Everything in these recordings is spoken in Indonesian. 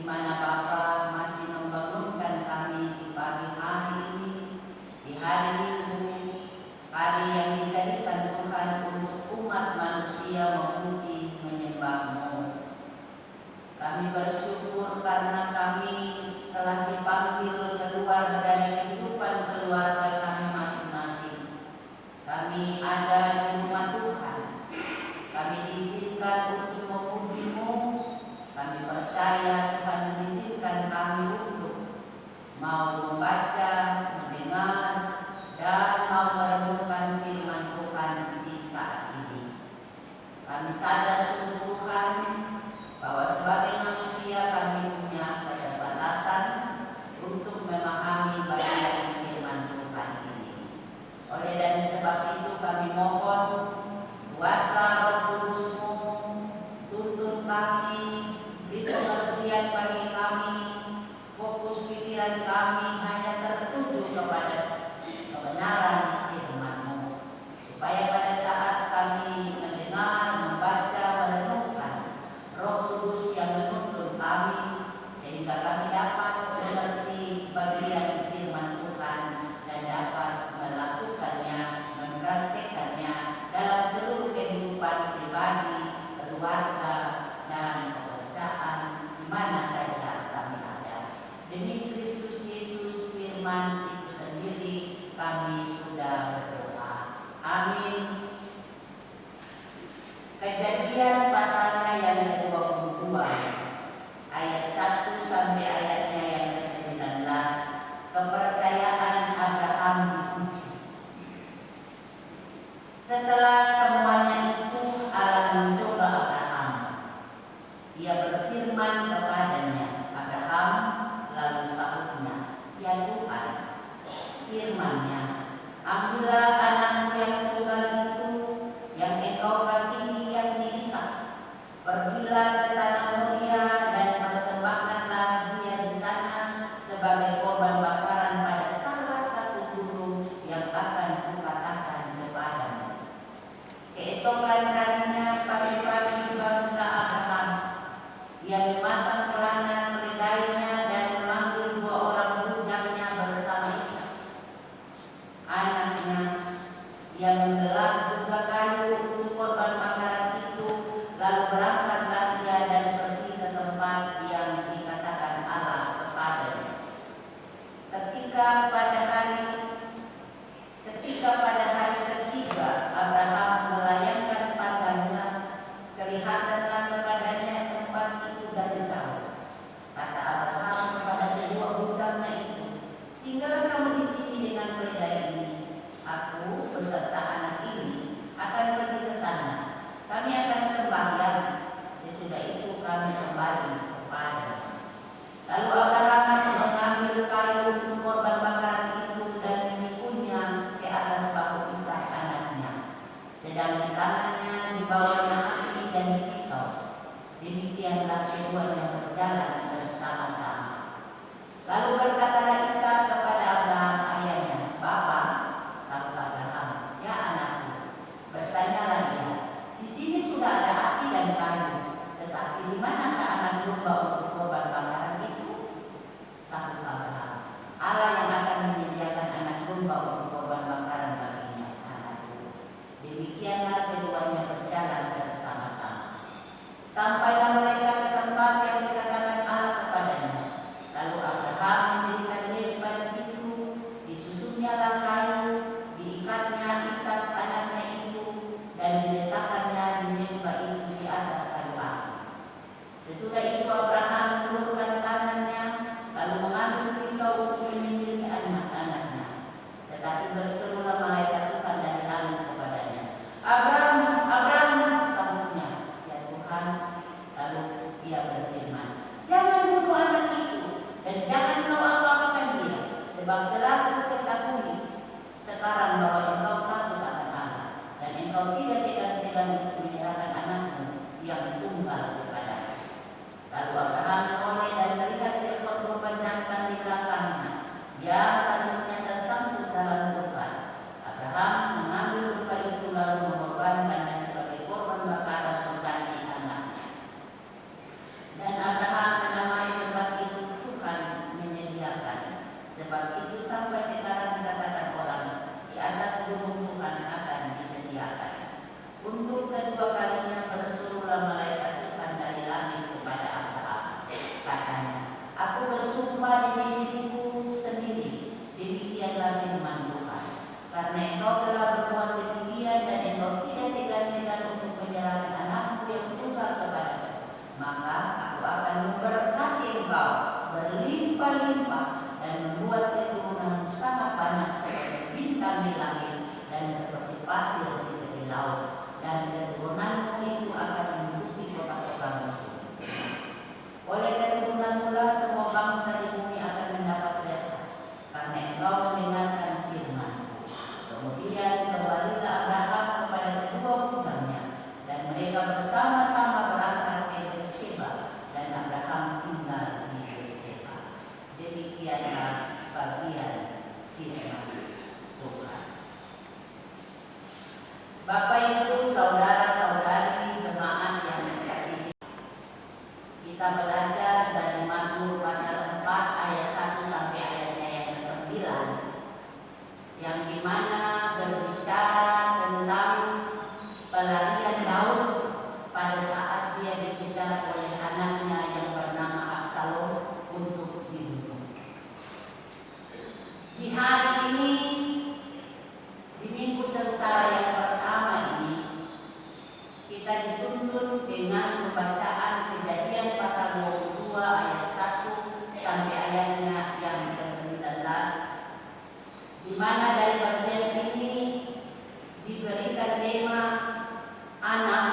mana Bapa masih membangunkan kami di pagi hari ini, di hari Minggu, hari yang dijadikan Tuhan untuk umat manusia memuji menyembah-Mu. Kami bersyukur karena kami telah dipanggil keluar dari kehidupan keluarga kami masing-masing. Kami ada di rumah Tuhan. Kami diizinkan untuk memuji-Mu. Kami percaya Tuhan mengizinkan kami untuk mau membaca, mendengar, dan mau merenungkan firman Tuhan di saat ini. Kami sadar sungguh Tuhan bahwa sebagai manusia kami punya keterbatasan untuk memahami bagian firman Tuhan ini. Oleh dan sebab itu kami mohon kuasa Roh Kudus-Mu tuntun kami, beri pengertian bagi kami, fokus pikiran kami hanya tertuju kepada kebenaran firman-Mu, supaya pada saat kami mendengar, membaca, merenungkan, Roh Kudus yang menuntun kami sehingga kami dapat mengerti bagian firman Tuhan dan dapat melakukannya, mempraktekannya dalam seluruh kehidupan pribadi, keluarga, dan pekerjaan di mana saja kami ada. Demi Kristus Yesus firman itu sendiri kami sudah berdoa. Amin. Kejadian pasalnya yang ke-22 ayat 1 sampai ayatnya yang ke-19. Kepercayaan Abraham diuji. Setelah semuanya itu Allah mencoba Abraham. Ia berfirman kepadanya, Abraham, lalu sahutnya, ya Tuhan. Firman-Nya, ambillah anakmu yang tunggal itu yang engkau kasihi, yakni Ishak. Pergilah ke tanah Moria dan persembahkanlah dia di sana sebagai korban bakaran pada salah satu gunung yang akan kukatakan kepadamu. Keesokan harinya pagi-pagi bangunlah Abraham. Ia memasang pelana keledainya dan memanggil 2 orang bujaknya bersama Ishak anaknya. Ia membelah juga kayu untuk korban bakaran itu, lalu berangkatlah ia dan pergi ke tempat yang dikatakan Allah kepadanya. Ketika pada hari ketiga Abraham melayangkan pandangnya, kelihatanlah kepadanya tempat itu dari jauh. Kata Abraham kepada kedua bujaknya itu, tinggallah kamu di sini dengan keledai ini. Aku beserta anak ini akan pergi ke sana. Kami akan sembahyang. Sesudah itu kami kembali kepadanya. Lalu Abraham mengambil kayu untuk korban bakaran itu dan memikulnya ke atas bahu Ishak anaknya. Sedang di tangannya dibawanya api dan pisau. Demikianlah keduanya berjalan bersama-sama. Lalu berkatalah Ishak kepada Abraham ayahnya, Bapa. Sahut Abraham, ya Katanya, aku bersumpah demi diriku sendiri, demikianlah firman Tuhan. Karena engkau telah berbuat demikian dan engkau tidak segan-segan untuk menyerahkan anakmu yang tunggal kepadaku, maka aku akan memberkati engkau berlimpah-limpah dan membuat keturunanmu sangat banyak seperti bintang di langit dan seperti pasir di tepi laut, dan keturunanmu itu akan menduduki kota-kota musuh. Oleh keturunanmu lah semua bangsa di bumi akan mendapat berkat, karena engkau mendengarkan firman-Ku. Kemudian kembalilah Abraham kepada kedua bujangnya, dan mereka bersama-sama berangkat ke Berseba, dan Abraham tinggal di Berseba. Demikianlah bagian firman Tuhan. Bapak Ibu, saudara-saudari jemaat yang dikasihi, kita belajar dari Mazmur pasal 4 ayat 1 sampai ayatnya yang ke-9, yang dimana berbicara tentang pelarian Daud pada saat dia dikejar oleh anaknya yang bernama Absalom untuk dibunuh. Di hari ini, di minggu sengsara yang pertama ini, kita dituntun dengan pembacaan Kejadian pasal 22 ayat 1 sampai ayatnya yang ke-19, di mana dari bagian ini diberikan tema anak,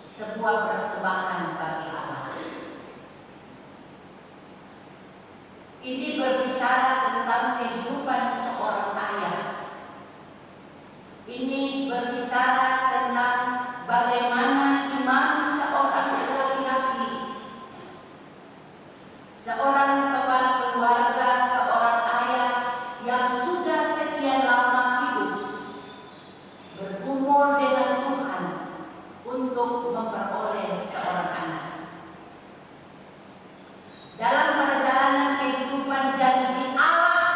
sebuah persembahan bagi Allah. Ini berbicara tentang kehidupan seorang ayah. Ini berbicara tentang bagaimana iman seorang laki-laki, seorang kepala keluarga, seorang ayah yang sudah sekian lama hidup bergumul dengan Tuhan untuk memperoleh seorang anak. Dalam perjalanan kehidupan janji Allah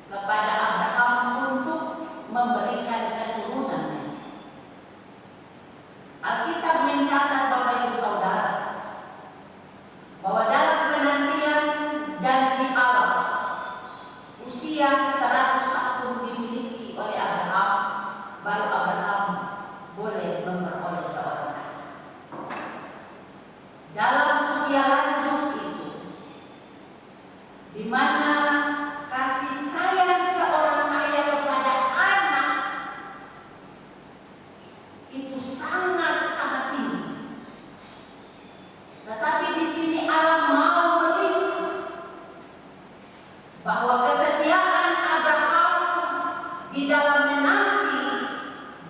kepada Abraham untuk memberikan keturunannya. Alkitab mencatat, Bapak Ibu Saudara, bahwa dalam penantian janji Allah, usia 100 tahun dimiliki oleh Abraham, baru Abraham boleh memperoleh seorang anak. Dalam usia lanjut itu, di mana kasih sayang seorang ayah kepada anak itu sangat-sangat tinggi. Tetapi di sini Allah mau melihat bahwa kesetiaan Abraham di dalam menanti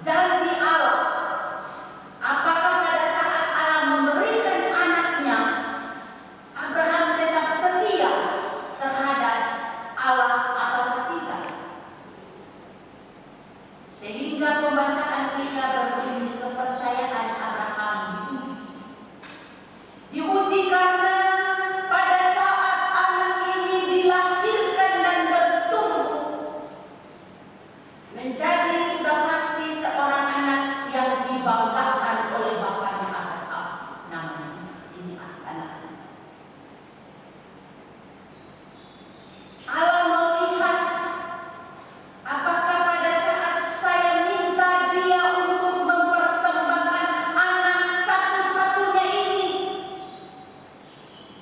janji Allah. Apakah pada saat Allah memberikan anaknya, Abraham tetap setia terhadap Allah atau tidak? Sehingga pembacaan kita berbunyi kepercayaan Abraham diuji. Diuji karena pada saat anak ini dilahirkan dan bertumbuh menjadi sudah pasti seorang anak yang dibanggakan oleh bapaknya Abraham, namanya Ishak. Ini anaknya. Allah melihat apakah pada saat saya minta dia untuk mempersembahkan anak satu-satunya ini,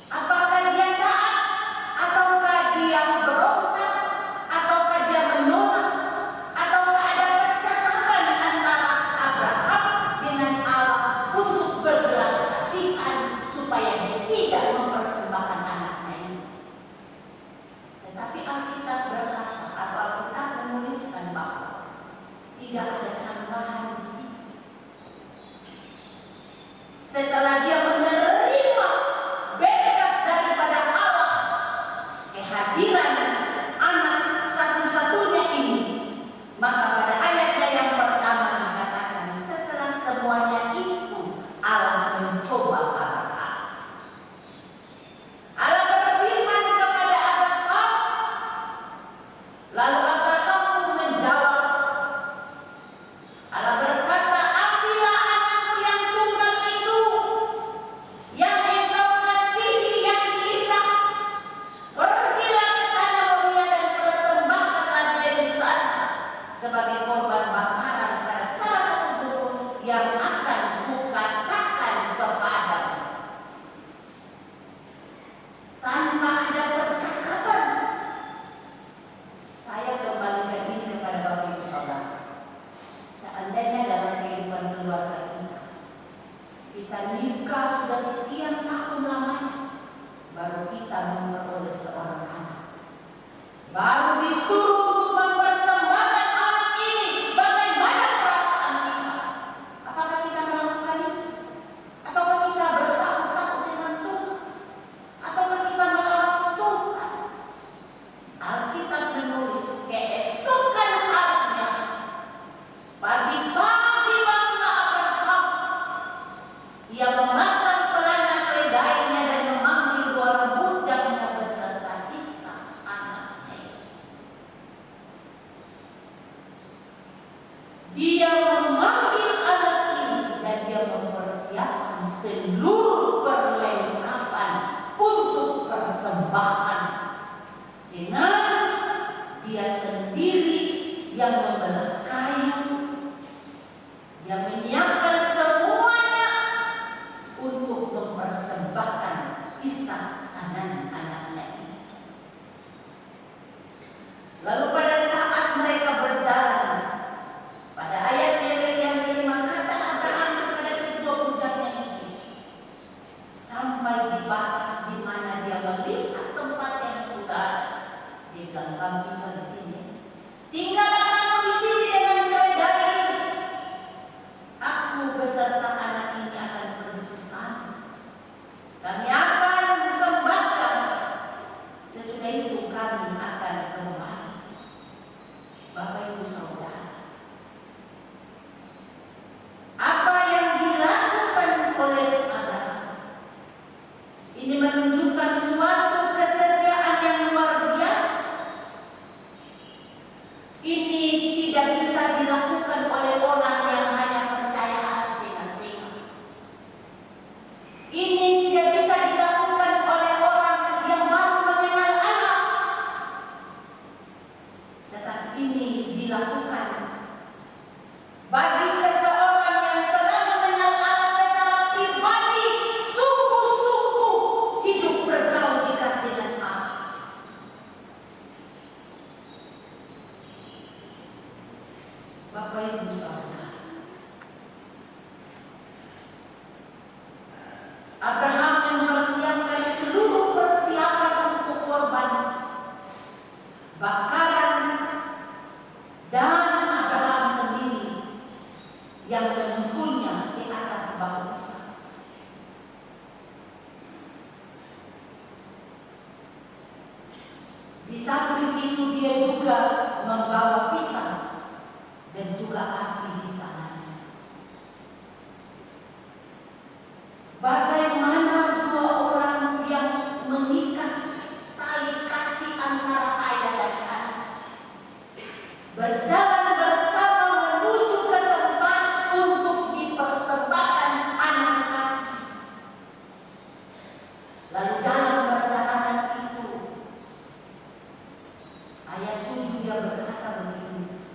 apakah dia taat ataukah dia berontak, ataukah dia menolak, ataukah ada percakapan antara Abraham dengan Allah untuk berbelas kasihan supaya dia tidak mempersembahkan anaknya ini. Tetapi Alkitab berkata atau Alkitab menuliskan bahwa tidak ada sanggahan di sini. Setelah dia menerima berkat daripada Allah, kehadiran anak satu-satunya ini, maka pada ayatnya yang pertama dikatakan setelah semuanya itu Allah mencoba Abraham. sekian tahun lamanya baru kita memperoleh seorang anak. Baru disuruh untuk mempersembahkan anak ini. Bagaimana perasaan kita? Apakah kita melakukan itu? Ataukah kita bersatu-satu dengan Tuhan? Ataukah kita melawan Tuhan? Alkitab menulis keesokan harinya, pagi-pagi bangunlah Abraham. Ia memasang pelana keledainya dan memanggil dua orang bujangnya beserta Ishak anaknya. Dia memanggil anak ini dan dia mempersiapkan seluruh perlengkapan untuk persembahan. Dengan dia sendiri yang membelah kayu, yang menyiapkan semuanya untuk mempersembahkan Ishak anak-anaknya ini. Lalu pada saat mereka berjalan, pada ayat yang kelima kata Abraham kepada kedua bujangnya ini, sampai di batas di mana dia melihat tempat yang sudah dia bilang, kamu tinggal di sini. Tinggallah kamu di sini dengan keledai ini. Aku beserta anak ini akan pergi ke sana. Kami akan persembahkan. Sesudah itu kami akan kembali. Bapak Ibu Saudara, apa yang dilakukan oleh Abraham ini menunjukkan suatu kesetiaan yang luar biasa. Ini tidak bisa dilakukan oleh orang yang hanya percaya setengah-setengah. Ini tidak bisa dilakukan oleh orang yang baru mengenal Allah. Tetapi ini dilakukan bagi seseorang yang telah mengenal Allah secara pribadi, sungguh-sungguh hidup bergaul dekat dengan Allah. Bapak Ibu Saudara, Abraham mempersiapkan seluruh persiapan untuk korban bakaran, dan Abraham sendiri yang memukulnya di atas batu pisang. Di samping itu dia juga membawa pisang dan juga api di tangannya. Bagaimana dua orang yang mengikat tali kasih antara ayah dan anak berjalan bersama menuju ke tempat untuk dipersembahkan anak kasih. Lalu dalam perjalanan itu, ayat 7 dia berkata begini.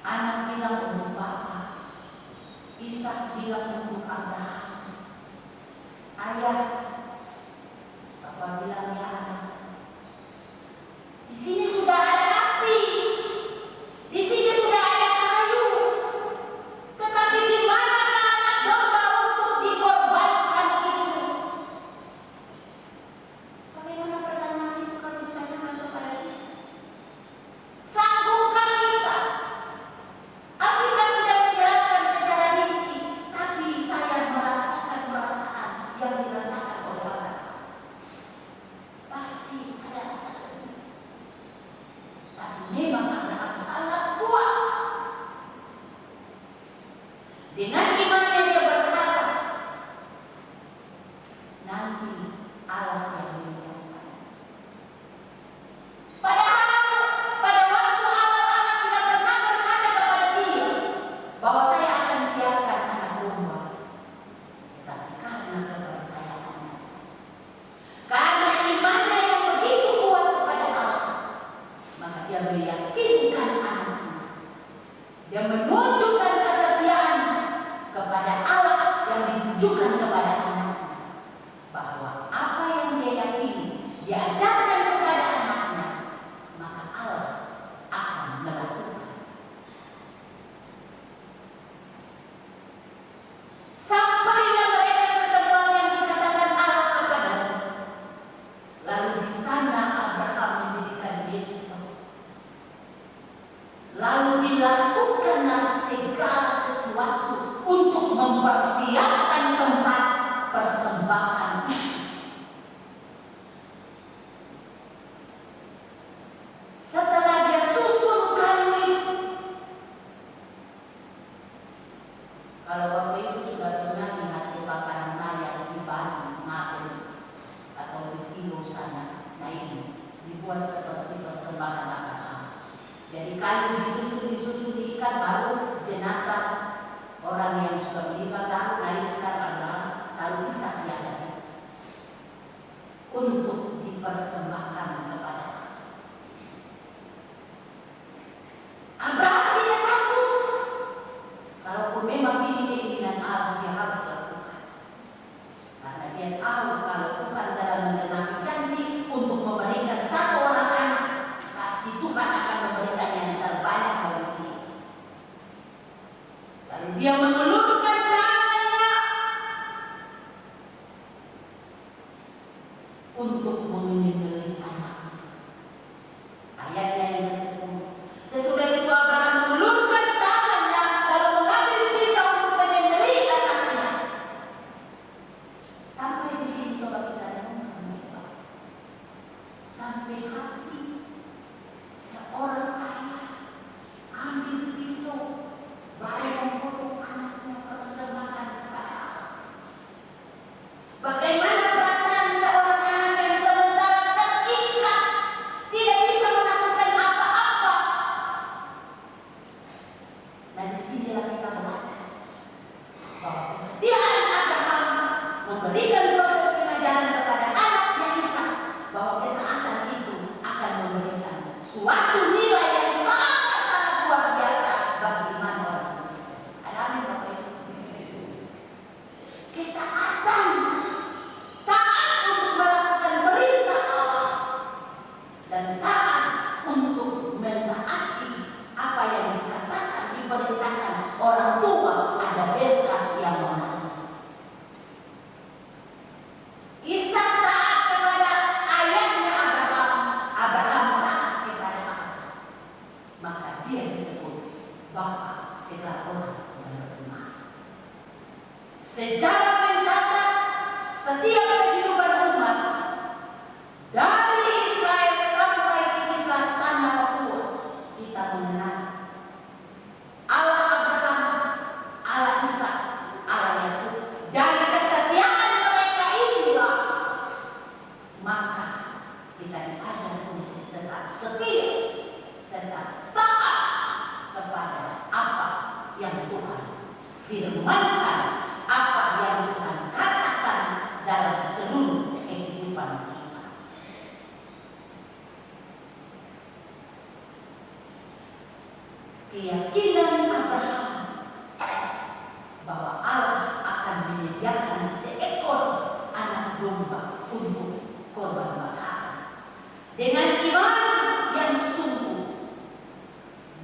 Anak bilang untuk Bapak, Ishak bilang untuk Abraham, ayah. Bapak bilang, ya anak, di sini sudah ada api, di sini sudah ada kayu, tetapi di mana anak domba untuk dikorbankan itu? Bagaimana pertanyaan itu kalau ditanyakan kepada kita? Sanggupkah kita? Alkitab tidak menjelaskan secara rinci, tapi saya merasakan perasaan yang dirasakan oleh orang. Pasti ada rasa sedih. Tapi memang Abraham sangat kuat. Dengan imannya dia berkata, nanti Allah yang menyiapkan. Padahal pada waktu awal Allah tidak pernah berkata kepada dia bahwa saya akan siapkan anak domba. Tetapi karena kepercayaannya saja, karena imannya yang begitu kuat kepada Allah, maka dia meyakinkan anaknya. Dia menunjukkan kesetiaan kepada Allah yang ditujukan kepada anaknya, bahwa apa yang dia untuk dipersembahkan kepada Abraham. Tidak takut. Kalaupun memang ini keinginan Allah, dia harus lakukan. Karena dia tahu kalau Tuhan dalam menggenapi janji untuk memberikan satu orang anak, pasti Tuhan akan memberikan yang terbanyak bagi dia. Lalu dia mengulurkan tangannya untuk menyembelih anak. Ayatnya yang ke-10. Sesudah itu Abraham mengulurkan tangannya lalu mengambil pisau untuk menyembelih anaknya. Sampai di sini coba kita renungkan, sampai hati seorang ayah ambil pisau baik memotong anaknya persembahkan kepada Allah. Bagaimana perasaan seorang anak yang sementara terikat, tidak bisa melakukan apa-apa. Dan disinilah kita membaca bahwa kesetiaan Abraham memberikan proses pengajaran kepada anaknya Ishak, bahwa ketaatan itu akan memberikan suatu nilai yang sangat-sangat luar biasa bagi iman orang Kristen. Amin Bapak Ibu. Ketaatan, taat untuk melakukan perintah Allah, dan taat untuk mentaati apa yang dikatakan, diperintahkan orang tua, ada berkat yang mengalir. Ishak taat kepada ayahnya Abraham, Abraham taat kepada Allah. Maka dia disebut bapa segala orang yang beriman. Sejarah mencatat setiap kehidupan umat dari Israel sampai ketika tanah Papua, kita mengenal Allah Abraham, Allah Ishak, Allah Yakub. Dari kesetiaan mereka inilah maka kita diajar untuk tetap setia, tetap taat kepada apa yang Tuhan firmankan, apa yang Tuhan katakan dalam seluruh kehidupan kita. Keyakinan Abraham bahwa Allah akan menyediakan seekor anak domba untuk korban bakaran, dengan iman yang sungguh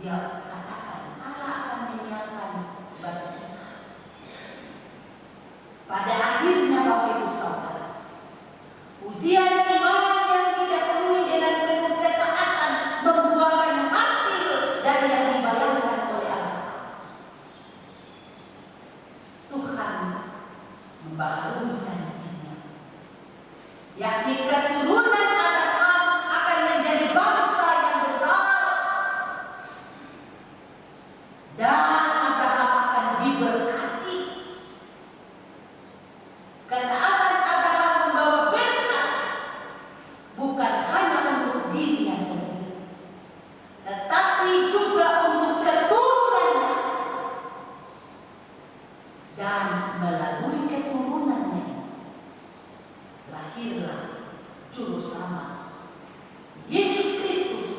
dia katakan Allah akan menyiapkan bagi kita. Pada akhirnya Bapak Ibu Saudara, ujian iman yang didahului dengan penuh ketaatan membuahkan hasil dari yang dibayangkan oleh Abraham. Tuhan membaharui janjinya, yakni keturunan Abraham akan menjadi bangsa yang besar, dan Abraham akan diberkati. Ketaatan Abraham membawa berkat, bukan hanya untuk dirinya sendiri, tetapi juga untuk keturunannya. Dan melalui keturunannya lahirlah juru selamat Yesus Kristus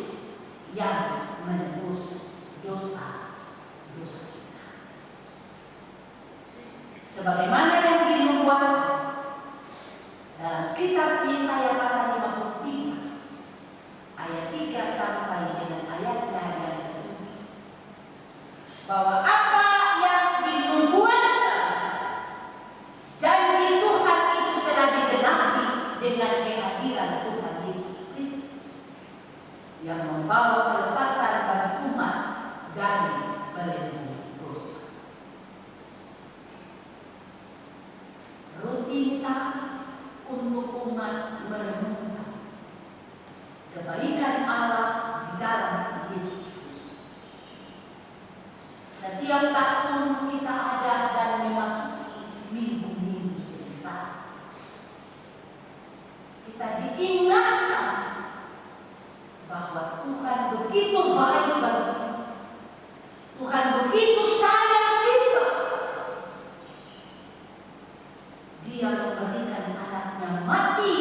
yang menebus dosa-dosa kita. Sebagaimana yang dinubuat dalam kitab Yesaya pasal 53 ayat 3 sampai dengan ayatnya yang ke-7, bahwa apa yang dinubuatkan janji Tuhan itu telah digenapi dengan kehadiran Tuhan Yesus Kristus yang membawa pelepasan bagi umat dari belenggu dosa. Rutinitas untuk umat merenungkan kebaikan Allah di dalam Yesus Kristus. Setiap tahun kita ada dan memasuki minggu-minggu semisal, kita diingatkan bahwa Tuhan begitu baik bagi kita. Tuhan begitu sayang kita. Dia memberikan anaknya mati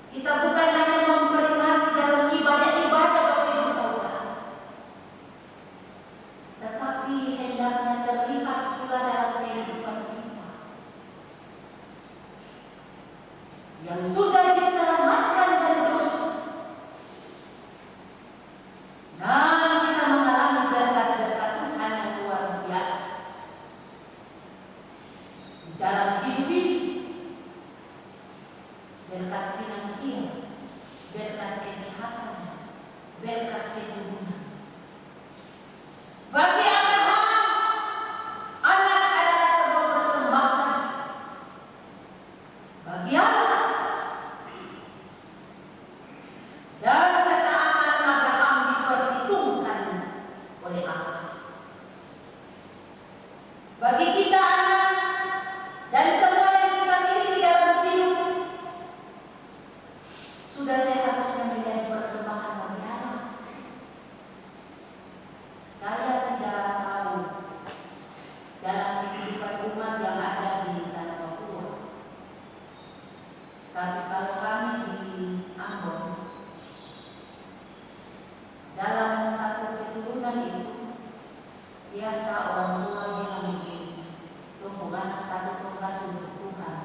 Kita bukan hanya memperingati dalam ibadah-ibadah Bapak Ibu Saudara, tetapi hendaknya terlihat pula dalam kehidupan kita yang sudah diselamatkan dari dosa. Dan kita mengalami berkat-berkat Tuhan yang luar biasa di dalam hidup ini. Berkat finansial, berkat kesehatan, berkat keturunan. Bagi Abraham, anak adalah sebuah persembahan bagi Allah. Dan ketaatan Abraham diperhitungkan oleh Allah. Bagi kita anak dan semua yang kita miliki dalam hidup, sudah seharusnya menjadi persembahan bagi Allah. Saya tidak tahu dalam kehidupan umat yang ada di Tanah Papua, tapi kalau kami di Ambon, dalam satu keturunan itu biasa orang tua bilang begini, bukan satu tugas untuk Tuhan.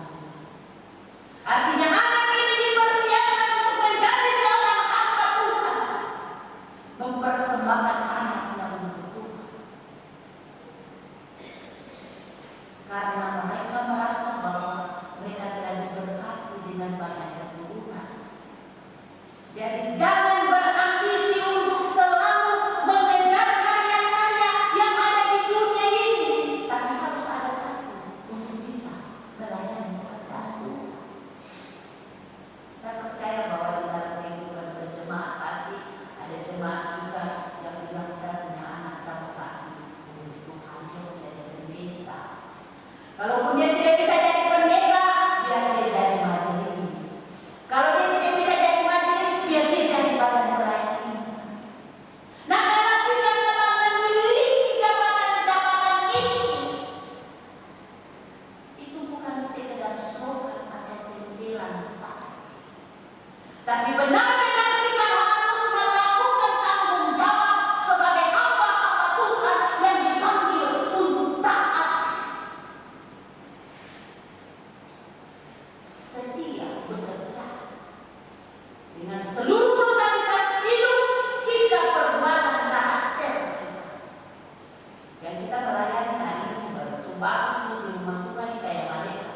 Artinya anak ini dipersiapkan untuk menjadi seorang hamba Tuhan, mempersembahkan anaknya untuk Tuhan, karena mereka merasa bahwa mereka telah diberkati dengan banyak keturunan. Jadi jangan berambisi untuk selalu mengejar karya-karya yang ada di dunia ini, tapi harus ada satu untuk bisa melayani pekerjaan Tuhan. Saya percaya bahwa di dalam kehidupan berjemaat pasti ada jemaat juga yang bilang saya punya anak saya kasih untuk Tuhan untuk jadi pendeta. Kalaupun dia tidak bisa jadi pendeta, biar dia jadi majelis. Kalau dia tidak bisa jadi majelis, biar dia jadi badan pelayan. Nah, kalau kita telah memiliki jabatan-jabatan ini, itu bukan sekedar slogan atau pembelian status, tapi benar-benar kita harus melakukan tanggung jawab sebagai hamba-hamba Tuhan yang dipanggil untuk taat, setia bekerja dengan seluruh totalitas hidup, sikap, perbuatan, karakter kita. Yang kita melayani hari ini bersumpah di rumah Tuhan kayak mereka.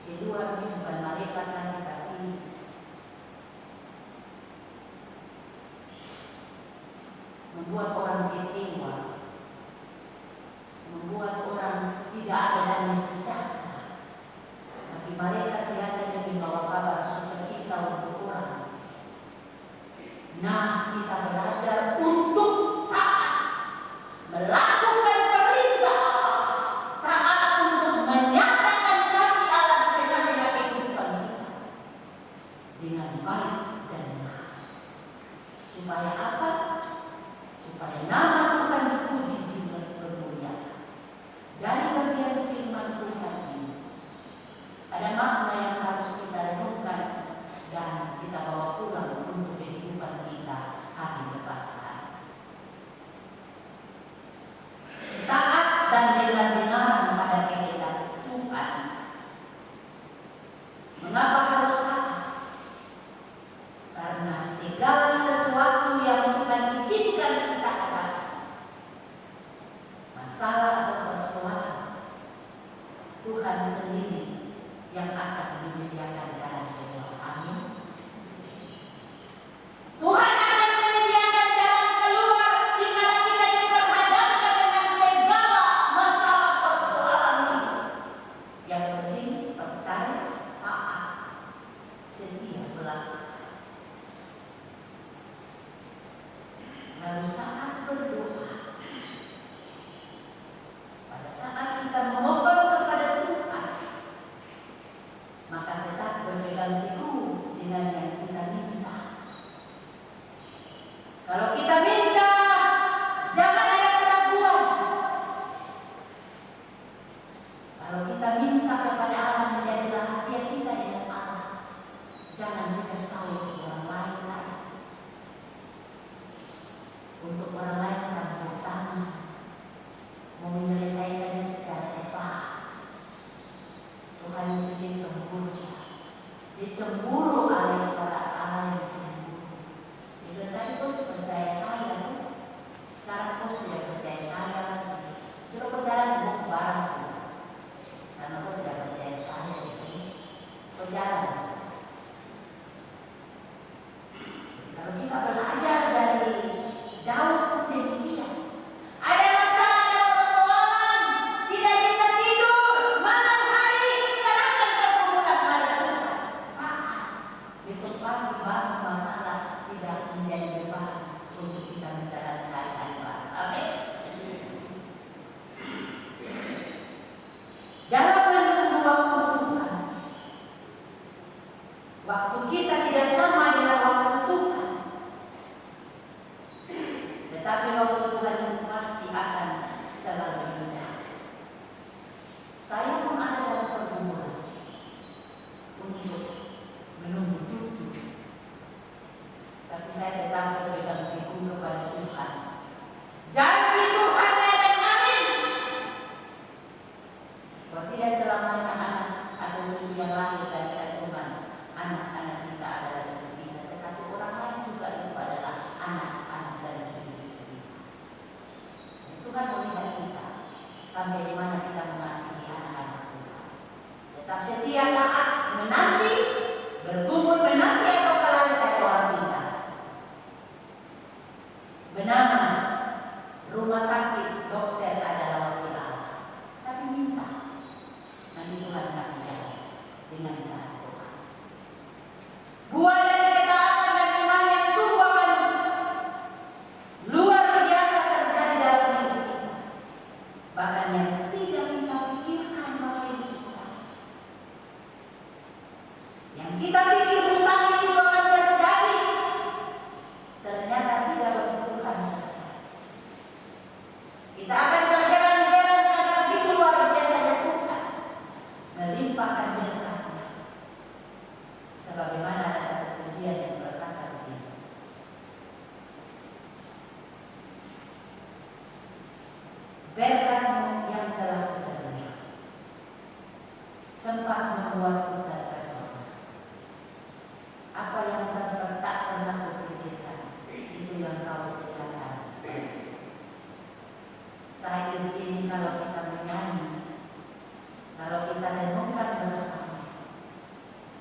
Di luar ini bukan mereka lagi, tapi membuat orang kecewa, membuat orang tidak ada damai sejahtera. Bagi mereka biasanya membawa kabar sukacita untuk orang. Nah, kita belajar untuk taat, melakukan perintah Allah, taat untuk menyatakan kasih Allah di tengah-tengah kehidupan kita dengan baik dan benar. Supaya apa? Supaya nama Tuhan dipuji dan dipermuliakan. Dari bagian firman Tuhan ini ada makna yang harus kita renungkan dan kita bawa pulang untuk kehidupan kita hari lepas hari. Taat dan benar-benar pada kehendak Tuhan. Mengapa harus taat? Karena segala sesuatu yang Tuhan izinkan kita ada dicemburu oleh orang yang cemburu. Itu tadi kau sudah percaya saya, sekarang kau sudah percaya saya lagi. Suruh kau jalan bareng sudah. Karena kau tidak percaya saya, jadi kau jalan sudah. Kalau kita belajar dari Daud pun demikian. Ada masalah, ada persoalan, tidak bisa tidur malam hari, serahkan pergumulan pada Tuhan. Besok pagi baru masalah tidak menjadi beban untuk kita menjalani hari-hari baru. Amin. Dalam menunggu waktu Tuhan, waktu kita tidak sama dengan waktu Tuhan. Tetapi waktu Tuhan itu pasti akan selalu indah. Saya pun ada dalam pergumulan untuk menunggu cucu. Tapi saya tetap berpegang teguh kepada Tuhan. Janji Tuhan dan amin. Bahwa tidak selamanya anak atau cucu yang lahir dari kandungan anak-anak kita adalah cucu kita, tetapi orang lain juga itu adalah anak-anak dan cucu-cucu kita. Tuhan melihat kita sampai di mana kita mengasihi anak-anak Tuhan. Tetap setia, taat, menanti, bergumul menanti atau kalah mencari orang pintar. Bernama rumah sakit dokter adalah wakil Allah. Tapi minta nanti Tuhan kasih jalan dengan cara Tuhan. Buah dari ketaatan dan iman yang sungguh akan luar biasa terjadi dalam hidup kita. Bahkan yang tidak kita pikirkan Bapak Ibu Saudara. Yang kita pikir mustahil itu akan terjadi, ternyata tidak bagi Tuhan terjadi. Kita akan terheran-heran karena begitu luar biasanya Tuhan melimpahkan berkat-Nya. Sebagaimana ada satu pujian yang berkata begini. Berkat-Mu yang telah kita terima sempat membuatku terpesona. Apa yang tak pernah kupikirkan, itu yang Kau sediakan. Saat ini kalau kita menyanyi, kalau kita renungkan bersama,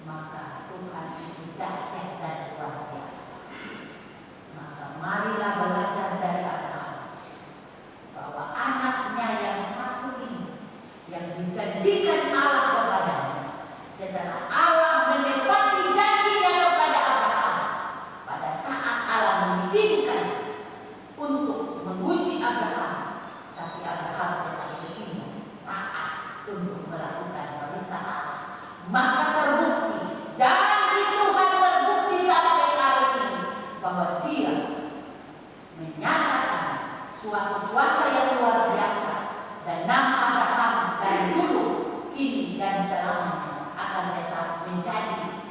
maka Tuhan itu dahsyat dan luar biasa. Maka marilah belajar dari Abraham bahwa anaknya yang satu ini yang dijanjikan Allah kepadanya, setelah Allah menepati janjinya kepada Abraham, pada saat Allah mengizinkan untuk menguji Abraham, tapi Abraham tetap setia, taat untuk melakukan perintah Allah. Maka terbukti, janji Tuhan terbukti sampai hari ini bahwa Dia menyatakan suatu kuasa yang luar biasa, dan nama Abraham dari dulu, kini dan selamanya akan tetap menjadi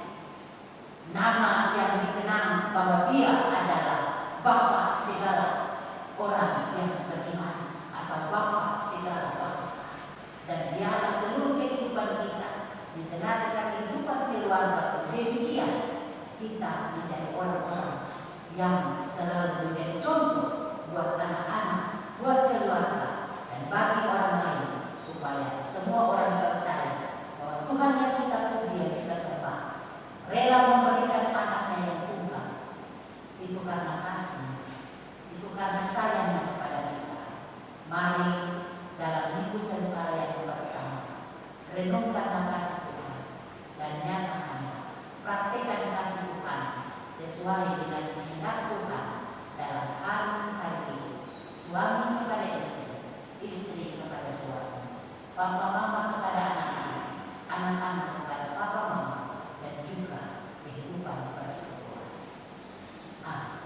nama yang dikenang bahwa Dia adalah Bapa segala orang yang beriman atau Bapa segala bangsa. Dan Dialah seluruh kehidupan kita di tengah-tengah kehidupan keluarga. Demikian kita menjadi orang-orang yang selalu menjadi contoh buat anak-anak, buat keluarga, dan bagi orang lain, supaya semua orang percaya bahwa Tuhan yang kita puji, yang kita sembah, rela memberikan anaknya yang tunggal. Itu karena kasih, itu karena sayangnya kepada kita. Mari dalam minggu sengsara yang pertama, renungkanlah kasih Tuhan dan nyatakanlah, praktikkan kasih Tuhan sesuai dengan kehendak Tuhan dalam hari-hari ini. Suami kepada istri, istri kepada suami, papa mama kepada anak-anak, anak-anak kepada papa mama, dan juga kehidupan persekutuan. Amin.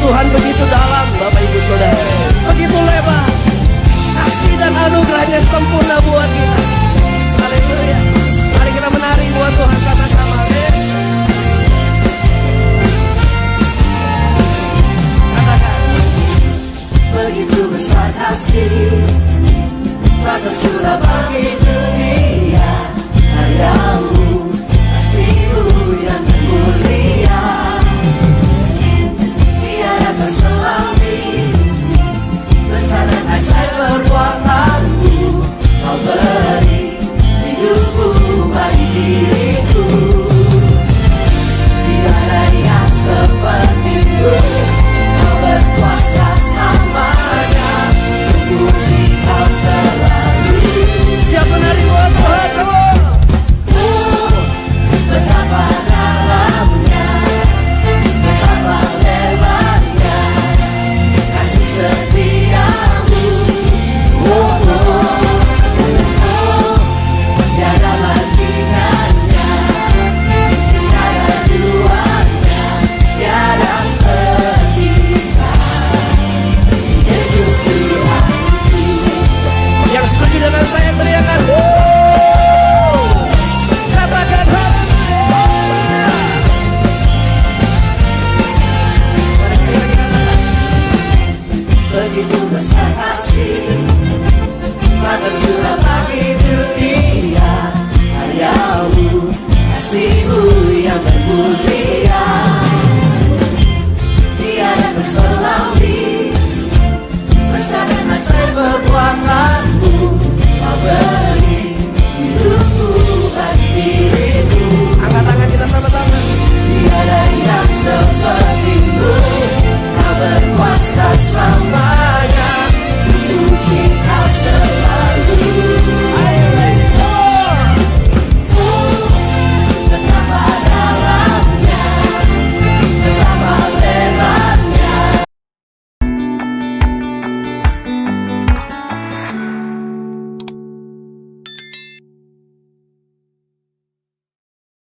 Tuhan begitu dalam, Bapak Ibu Saudara. Begitu lebar. Kasih dan anugerahnya sempurna buat kita. Haleluya. Mari kita menari buat Tuhan sama-sama. Katakan. Begitu besar kasih, tak tercurah.